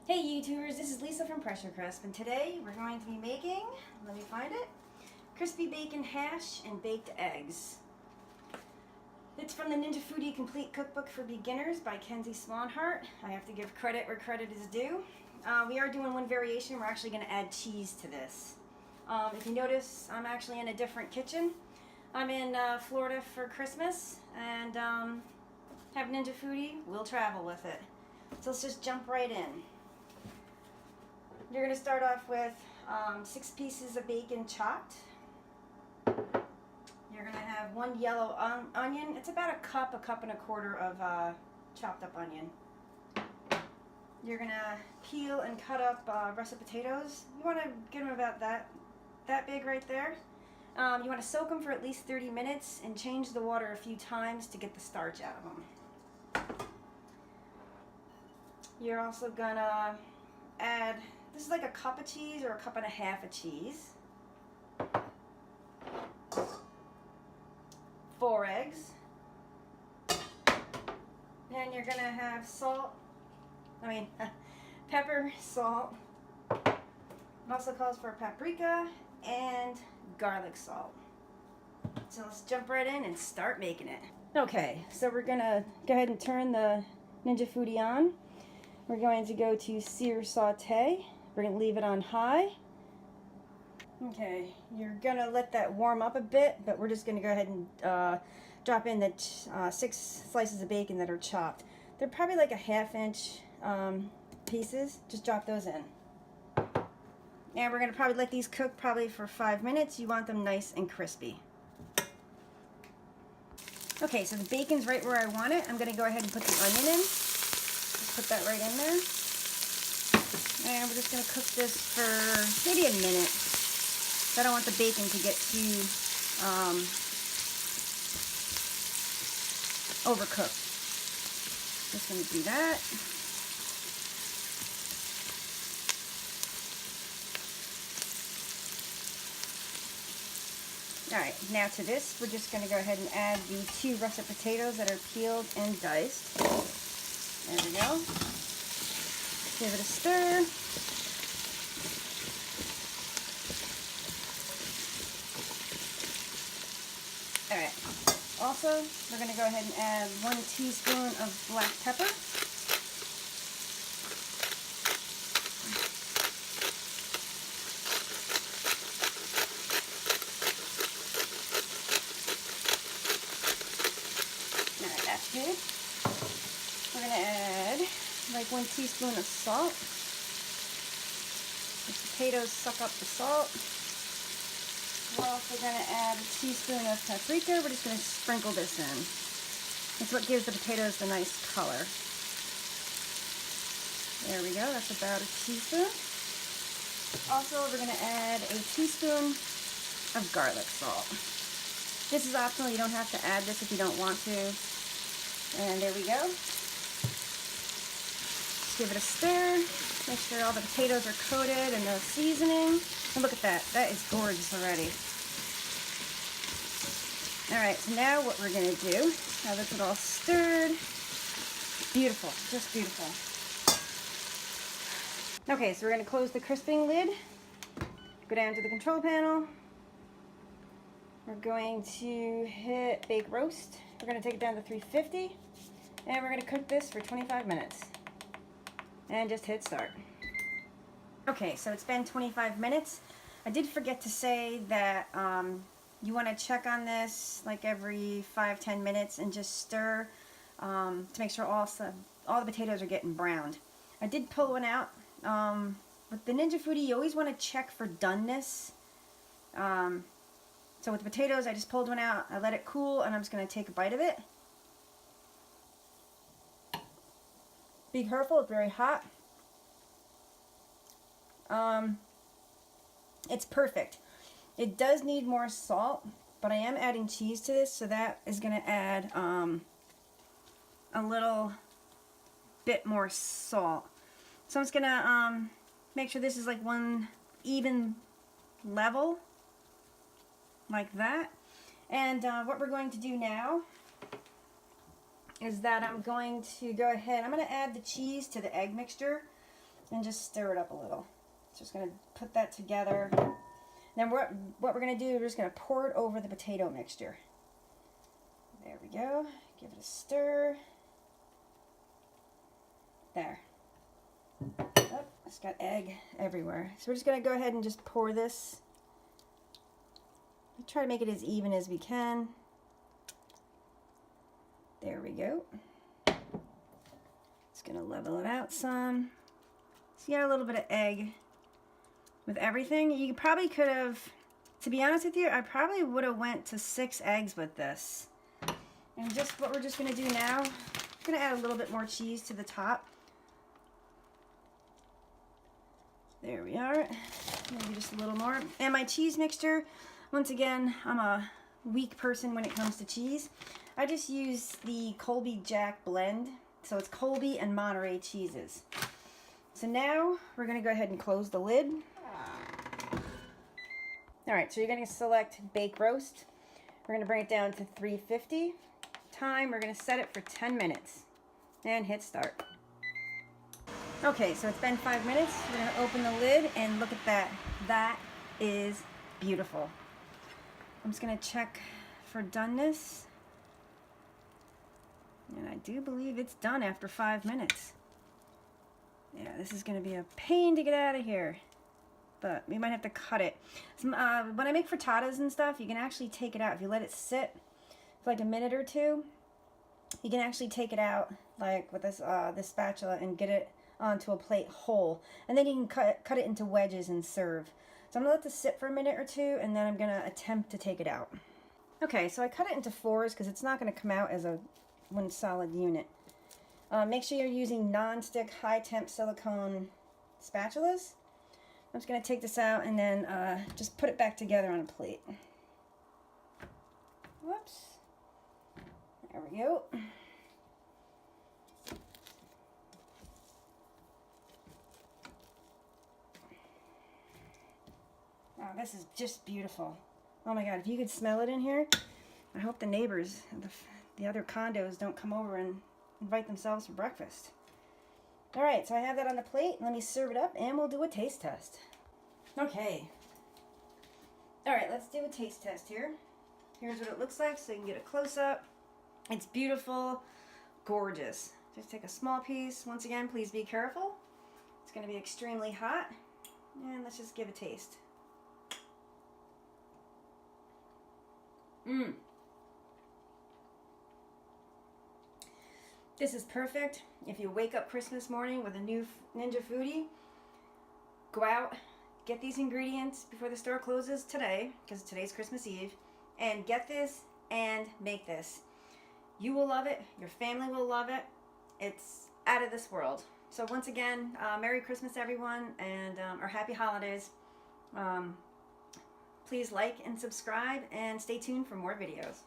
Hey YouTubers, this is Lisa from Pressure Crisp, and today we're going to be making, let me find it, crispy bacon hash and baked eggs. It's from the Ninja Foodi Complete Cookbook for Beginners by Kenzie Swanhart. I have to give credit where credit is due. We are doing one variation. We're actually going to add cheese to this. If you notice, I'm actually in a different kitchen. I'm in Florida for Christmas, and have Ninja Foodi. We'll travel with it. So let's just jump right in. You're going to start off with 6 pieces of bacon chopped. You're going to have 1 yellow onion. It's about a cup and a quarter of chopped up onion. You're going to peel and cut up russet potatoes. You want to get them about that big right there. You want to soak them for at least 30 minutes and change the water a few times to get the starch out of them. You're also going to add, this is like a cup of cheese or a cup and a half of cheese. 4 eggs. And you're gonna have pepper, salt. It also calls for paprika and garlic salt. So let's jump right in and start making it. Okay, so we're gonna go ahead and turn the Ninja Foodi on. We're going to go to Sear saute. We're going to leave it on high. Okay, you're going to let that warm up a bit, but we're just going to go ahead and drop in the 6 slices of bacon that are chopped. They're probably like a 1/2 inch pieces. Just drop those in. And we're going to probably let these cook probably for 5 minutes. You want them nice and crispy. Okay, so the bacon's right where I want it. I'm going to go ahead and put the onion in. Just put that right in there. And we're just going to cook this for maybe a minute. I don't want the bacon to get too overcooked. Just going to do that. Alright, now to this, we're just going to go ahead and add the 2 russet potatoes that are peeled and diced. There we go. Give it a stir. Alright, also we're going to go ahead and add 1 teaspoon of black pepper. Alright, that's good. We're going to add like 1 teaspoon of salt. The potatoes suck up the salt. We're also going to add a teaspoon of paprika. We're just going to sprinkle this in. That's what gives the potatoes the nice color. There we go. That's about a teaspoon. Also, we're going to add a teaspoon of garlic salt. This is optional. You don't have to add this if you don't want to. And there we go. Give it a stir. Make sure all the potatoes are coated and the seasoning. And look at that. That is gorgeous already. Alright, so now what we're going to do, now that's it all stirred. Beautiful. Just beautiful. Okay, so we're going to close the crisping lid. Go down to the control panel. We're going to hit bake roast. We're going to take it down to 350. And we're going to cook this for 25 minutes. And just hit start. Okay, so it's been 25 minutes. I did forget to say that you want to check on this like every 5-10 minutes and just stir to make sure all the potatoes are getting browned. I did pull one out. With the Ninja Foodi, you always want to check for doneness. So with the potatoes, I just pulled one out. I let it cool, and I'm just going to take a bite of it. Be careful, it's very hot. It's perfect. It does need more salt, but I am adding cheese to this, so that is going to add a little bit more salt. So I'm just going to make sure this is like one even level, like that. And what we're going to do now is that I'm going to go ahead, I'm going to add the cheese to the egg mixture. and just stir it up a little. Just going to put that together. Then what we're going to do, we're just going to pour it over the potato mixture. There we go. Give it a stir. There. Oh, it's got egg everywhere. So we're just going to go ahead and just pour this. Try to make it as even as we can. There we go. Just going to level it out some. So you got a little bit of egg with everything. You probably could have, to be honest with you, I probably would have went to 6 eggs with this. And just what we're just going to do now, I'm going to add a little bit more cheese to the top. There we are. Maybe just a little more. And my cheese mixture, once again, I'm a weak person when it comes to cheese. I just use the Colby Jack blend. So it's Colby and Monterey cheeses. So now we're going to go ahead and close the lid. Alright, so you're going to select bake roast. We're going to bring it down to 350. Time, we're going to set it for 10 minutes. And hit start. Okay, so it's been 5 minutes. We're going to open the lid and look at that. That is beautiful. I'm just going to check for doneness. And I do believe it's done after 5 minutes. Yeah, this is going to be a pain to get out of here. But we might have to cut it. When I make frittatas and stuff, you can actually take it out. If you let it sit for like a minute or two, you can actually take it out like with this spatula and get it onto a plate whole. And then you can cut it into wedges and serve. So I'm going to let this sit for a minute or two, and then I'm going to attempt to take it out. Okay, so I cut it into 4s because it's not going to come out as one solid unit. Make sure you're using non-stick high-temp silicone spatulas. I'm just going to take this out and then just put it back together on a plate. Whoops. There we go. Wow, this is just beautiful. Oh my God, if you could smell it in here, I hope the neighbors, the other condos don't come over and invite themselves for breakfast. Alright, so I have that on the plate. Let me serve it up and we'll do a taste test. Okay. Alright, let's do a taste test here. Here's what it looks like so you can get a close-up. It's beautiful, gorgeous. Just take a small piece. Once again, please be careful. It's going to be extremely hot. And let's just give a taste. Mmm. This is perfect. If you wake up Christmas morning with a new Ninja Foodi, go out, get these ingredients before the store closes today, because today's Christmas Eve, and get this and make this. You will love it. Your family will love it. It's out of this world. So once again, Merry Christmas, everyone, and or Happy Holidays. Please like and subscribe, and stay tuned for more videos.